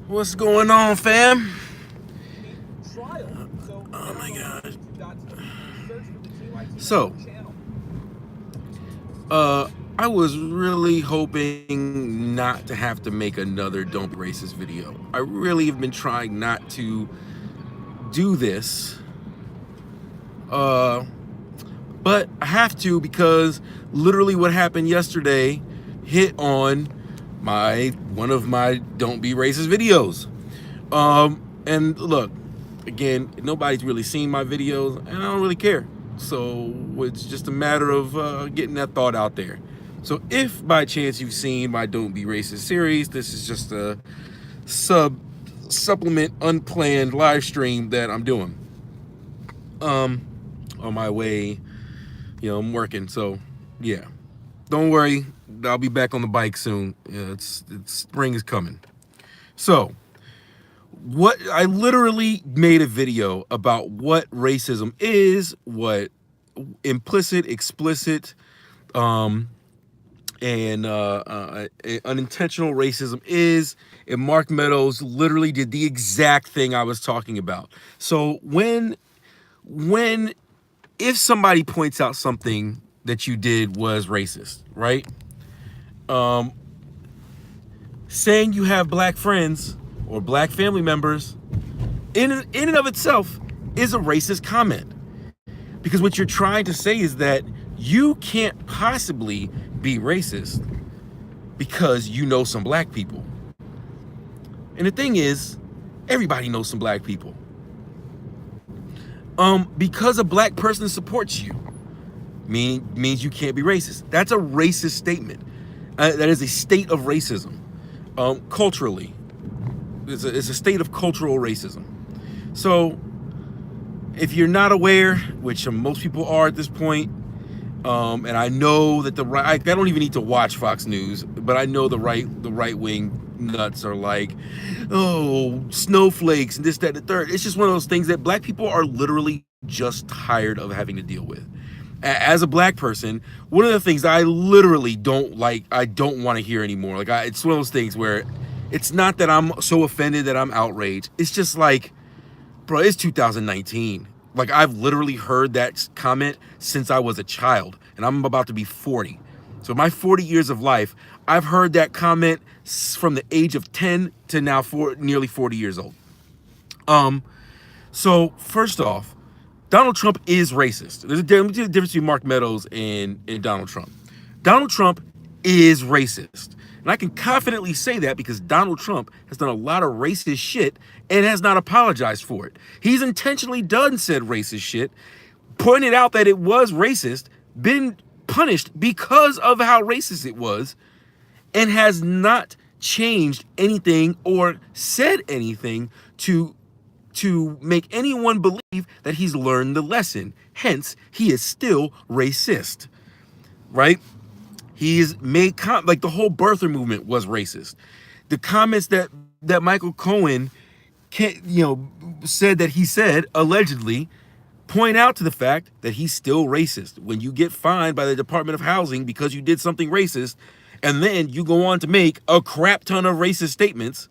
What's going on, fam? Oh my god. So, uh, I was really hoping not to have to make another Don't Be Racist video. I really have been trying not to do this. Uh, but I have to because literally what happened yesterday hit on one of my Don't Be Racist videos. And look, again, nobody's really seen my videos, and I don't really care. So it's just a matter of getting that thought out there. So if by chance you've seen my Don't Be Racist series, this is just a supplement unplanned live stream that I'm doing. On my way, I'm working. So yeah, don't worry, I'll be back on the bike soon. Yeah, it's spring is coming. So what I literally made a video about what racism is, what implicit, explicit, and unintentional racism is, and Mark Meadows literally did the exact thing I was talking about. So if somebody points out something that you did was racist, right? Saying you have black friends or black family members in and of itself is a racist comment. Because what you're trying to say is that you can't possibly be racist because you know some black people. And the thing is, everybody knows some black people. Because a black person supports you means you can't be racist. That's a racist statement. That is a state of racism. Culturally, it's a state of cultural racism. So if you're not aware, which most people are at this point, and I know that I don't even need to watch Fox News, but I know the right wing nuts are like, oh, snowflakes and this, that, and the third. It's just one of those things that black people are literally just tired of having to deal with. As a black person, one of the things I literally don't like, I don't want to hear anymore. It's one of those things where it's not that I'm so offended that I'm outraged. It's just like, bro, it's 2019. Like, I've literally heard that comment since I was a child, and I'm about to be 40. So my 40 years of life, I've heard that comment from the age of 10 to now nearly 40 years old. So first off, Donald Trump is racist. There's a difference between Mark Meadows and Donald Trump. Donald Trump is racist. And I can confidently say that because Donald Trump has done a lot of racist shit and has not apologized for it. He's intentionally done said racist shit, pointed out that it was racist, been punished because of how racist it was, and has not changed anything or said anything to make anyone believe that he's learned the lesson. Hence, he is still racist, right? He's made like the whole birther movement was racist. The comments that Michael Cohen said that he said allegedly point out to the fact that he's still racist. When you get fined by the Department of Housing because you did something racist, and then you go on to make a crap ton of racist statements,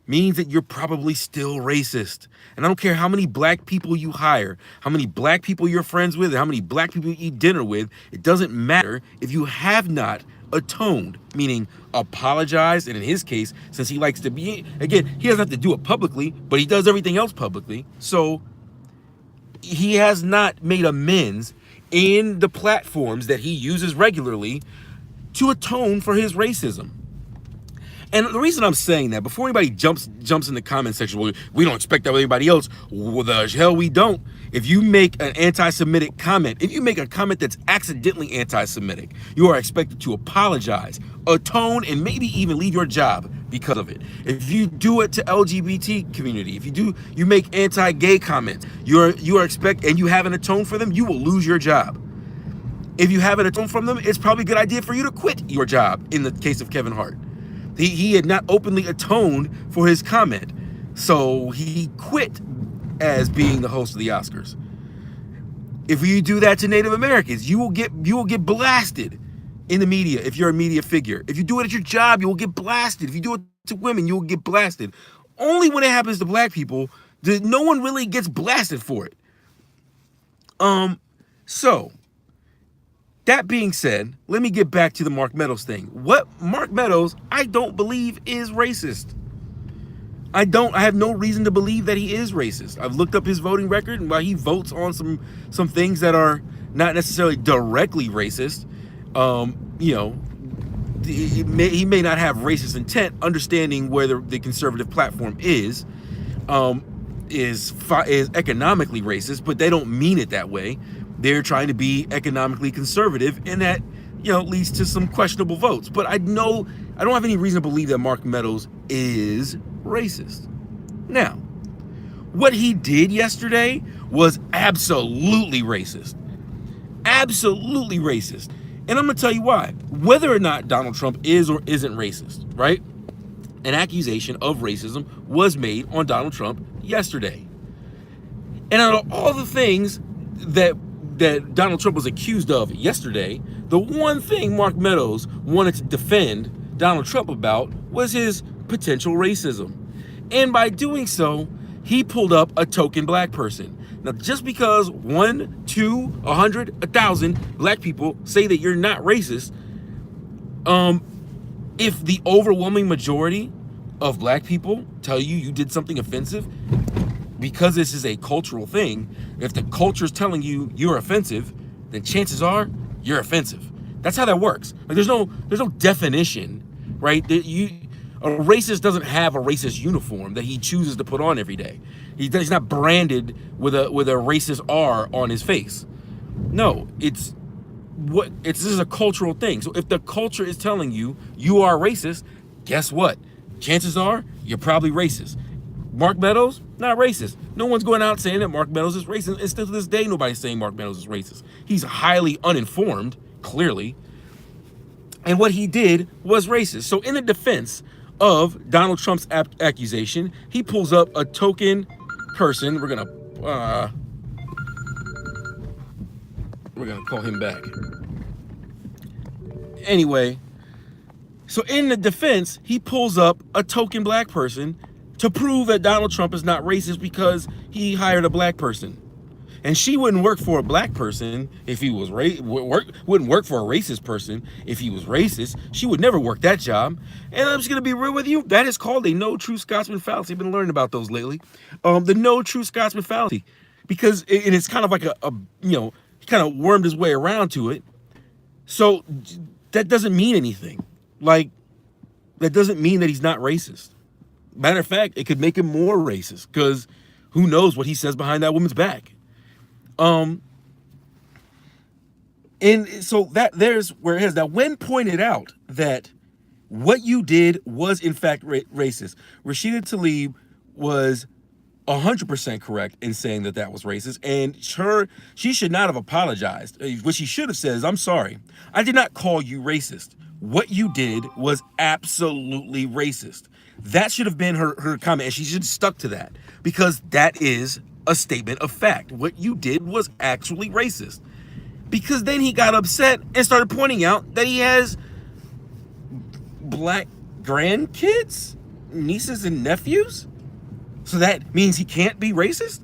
means that you're probably still racist. And I don't care how many black people you hire, how many black people you're friends with, and how many black people you eat dinner with. It doesn't matter if you have not atoned, meaning apologized. And in his case, since he likes to be, again, he doesn't have to do it publicly, but he does everything else publicly. So he has not made amends in the platforms that he uses regularly to atone for his racism. And the reason I'm saying that, before anybody jumps in the comment section, well, we don't expect that with anybody else. Well, the hell we don't. If you make an anti-Semitic comment, if you make a comment that's accidentally anti-Semitic, you are expected to apologize, atone, and maybe even leave your job because of it. If you do it to LGBT community, if you make anti-gay comments, you are expected, and you haven't atoned for them, you will lose your job. If you haven't atoned from them, it's probably a good idea for you to quit your job. In the case of Kevin Hart, he had not openly atoned for his comment, so he quit as being the host of the Oscars. If you do that to Native Americans, you will get blasted in the media if you're a media figure. If you do it at your job, you will get blasted. If you do it to women, you'll get blasted. Only when it happens to black people, no one really gets blasted for it. So that being said, let me get back to the Mark Meadows thing. What Mark Meadows, I don't believe is racist. I have no reason to believe that he is racist. I've looked up his voting record, and while he votes on some things that are not necessarily directly racist, he may not have racist intent. Understanding where the conservative platform is economically racist, but they don't mean it that way. They're trying to be economically conservative, and that leads to some questionable votes. But I don't have any reason to believe that Mark Meadows is racist. Now, what he did yesterday was absolutely racist. Absolutely racist. And I'm going to tell you why. Whether or not Donald Trump is or isn't racist, right? An accusation of racism was made on Donald Trump yesterday. And out of all the things that Donald Trump was accused of yesterday, the one thing Mark Meadows wanted to defend Donald Trump about was his potential racism. And by doing so, he pulled up a token black person. Now, just because 1, 2, 100, 1,000 black people say that you're not racist, if the overwhelming majority of black people tell you did something offensive, because this is a cultural thing, if the culture is telling you you're offensive, then chances are you're offensive. That's how that works. Like, there's no definition, right? A racist doesn't have a racist uniform that he chooses to put on every day. He's not branded with a racist R on his face. No, this is a cultural thing. So if the culture is telling you you are racist, guess what? Chances are you're probably racist. Mark Meadows, not racist. No one's going out saying that Mark Meadows is racist. And still to this day, nobody's saying Mark Meadows is racist. He's highly uninformed, clearly. And what he did was racist. So in the defense of Donald Trump's accusation, he pulls up a token person. We're gonna call him back. Anyway, so in the defense, he pulls up a token black person to prove that Donald Trump is not racist because he hired a black person. And she wouldn't work for a black person if he was wouldn't work for a racist person if he was racist. She would never work that job. And I'm just gonna be real with you. That is called a no true Scotsman fallacy. I've been learning about those lately. The no true Scotsman fallacy, because it's kind of like he kind of wormed his way around to it. So that doesn't mean anything. Like, that doesn't mean that he's not racist. Matter of fact, it could make him more racist, because who knows what he says behind that woman's back. And so there's where it is. Now, when pointed out that what you did was in fact racist, Rashida Tlaib was 100% correct in saying that was racist, and she should not have apologized. What she should have said is, "I'm sorry, I did not call you racist. What you did was absolutely racist." That should have been her comment, and she should have stuck to that, because that is a statement of fact. What you did was actually racist. Because then he got upset and started pointing out that he has black grandkids, nieces and nephews. So that means he can't be racist?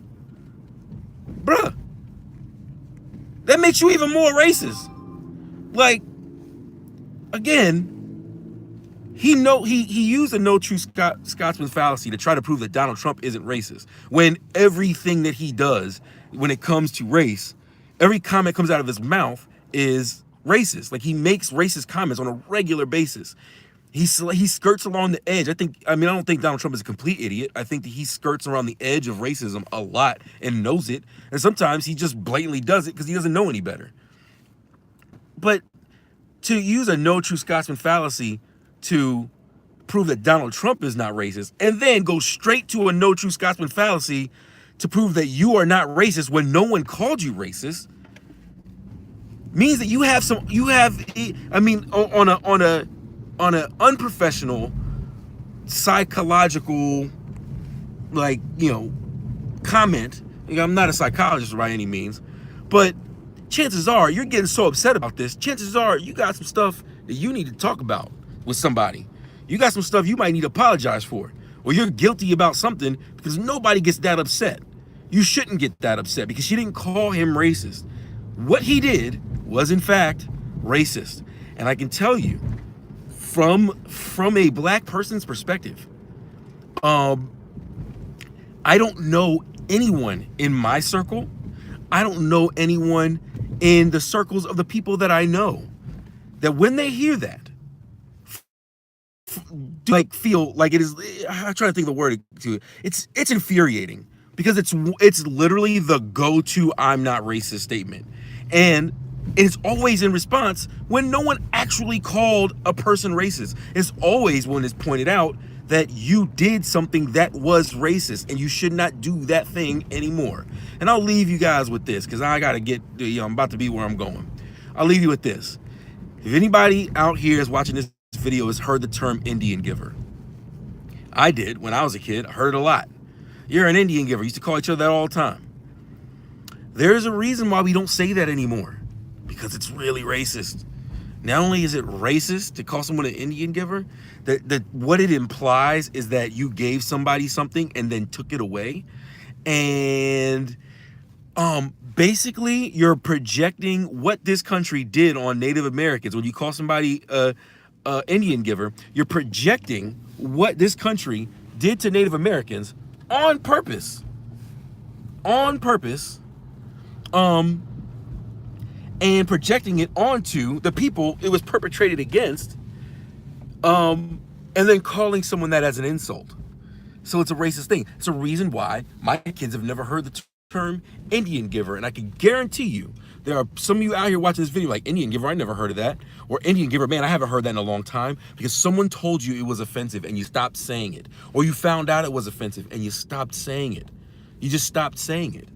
Bruh. That makes you even more racist. Like, again, he used a no true Scotsman fallacy to try to prove that Donald Trump isn't racist, when everything that he does when it comes to race, every comment comes out of his mouth is racist. Like, he makes racist comments on a regular basis. He skirts along the edge. I don't think Donald Trump is a complete idiot. I think that he skirts around the edge of racism a lot and knows it. And sometimes he just blatantly does it because he doesn't know any better. But to use a no true Scotsman fallacy to prove that Donald Trump is not racist, and then go straight to a no true Scotsman fallacy to prove that you are not racist when no one called you racist, means that on a unprofessional, psychological, comment. I'm not a psychologist by any means, but chances are you're getting so upset about this. Chances are you got some stuff that you need to talk about with somebody. You got some stuff you might need to apologize for, or you're guilty about something, because nobody gets that upset. You shouldn't get that upset because she didn't call him racist. What he did was in fact racist. And I can tell you, from a black person's perspective, I don't know anyone in my circle. I don't know anyone in the circles of the people that I know that when they hear that, like feel like it is. I'm trying to think of the word to it. It's infuriating because it's literally the go-to "I'm not racist" statement, and it's always in response when no one actually called a person racist. It's always when it's pointed out that you did something that was racist and you should not do that thing anymore. And I'll leave you guys with this because I gotta get. I'm about to be where I'm going. I'll leave you with this. If anybody out here is watching this video has heard the term Indian giver. I did when I was a kid. I heard it a lot. You're an Indian giver. Used to call each other that all the time. There's a reason why we don't say that anymore, because it's really racist. Not only is it racist to call someone an Indian giver, that what it implies is that you gave somebody something and then took it away, and basically you're projecting what this country did on Native Americans. When you call somebody Indian giver, you're projecting what this country did to Native Americans on purpose, and projecting it onto the people it was perpetrated against, and then calling someone that as an insult. So it's a racist thing. It's a reason why my kids have never heard the term Indian giver, and I can guarantee you there are some of you out here watching this video like, Indian giver, I never heard of that. Or Indian giver, man, I haven't heard that in a long time, because someone told you it was offensive and you stopped saying it. Or you found out it was offensive and you stopped saying it. You just stopped saying it.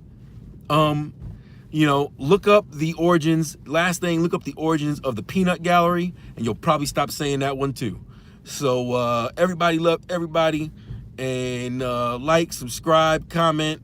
Look up the origins. Last thing, look up the origins of the peanut gallery, and you'll probably stop saying that one too. So everybody love everybody, and like, subscribe, comment,